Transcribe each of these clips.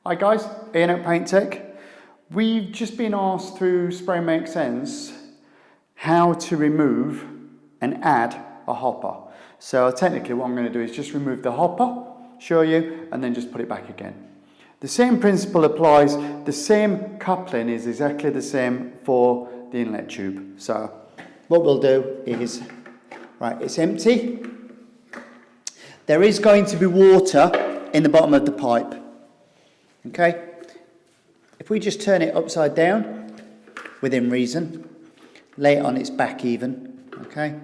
Hi guys, Ian at Paint Tech. We've just been asked through Spray Makes Sense how to remove and add a hopper. So technically what I'm going to do is just remove the hopper, show you, and then just put it back again. The same principle applies, the same coupling is exactly the same for the inlet tube. So what we'll do is, right, it's empty. There is going to be water in the bottom of the pipe. Okay, if we just turn it upside down, within reason, lay it on its back even, okay,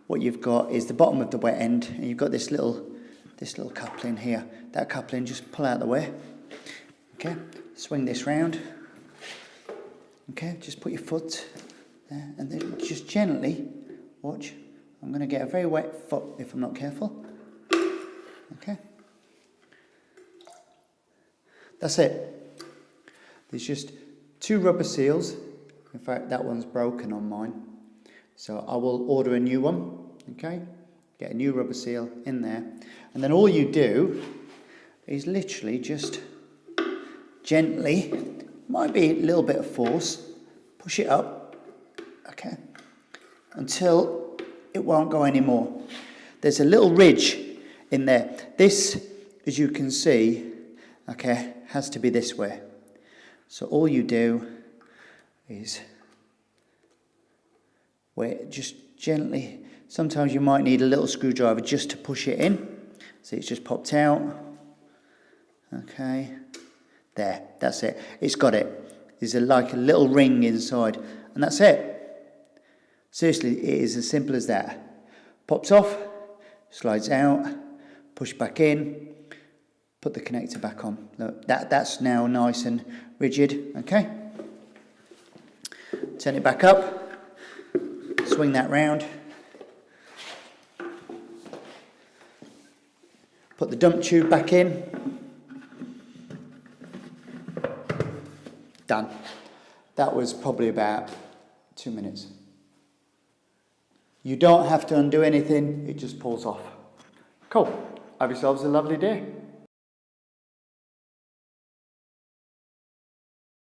what you've got is the bottom of the wet end, and you've got this little coupling here. That coupling, just pull out of the way, okay, swing this round, okay, just put your foot there, and then just gently, watch, I'm going to get a very wet foot if I'm not careful. Okay, that's it. There's just 2 rubber seals. In fact, that one's broken on mine, so I will order a new one. Okay, get a new rubber seal in there, and then all you do is literally just gently, might be a little bit of force, push it up, okay, until it won't go anymore. There's a little ridge in there. This, as you can see, okay, has to be this way. So all you do is just gently, sometimes you might need a little screwdriver just to push it in. See, it's just popped out. Okay, there, that's it. It's got it. There's like a little ring inside, and that's it. Seriously, it is as simple as that. Pops off, slides out, push back in, put the connector back on. Look, that's now nice and rigid, okay? Turn it back up, swing that round, put the dump tube back in, done. That was probably about 2 minutes. You don't have to undo anything, it just pulls off. Cool. Have yourselves a lovely day.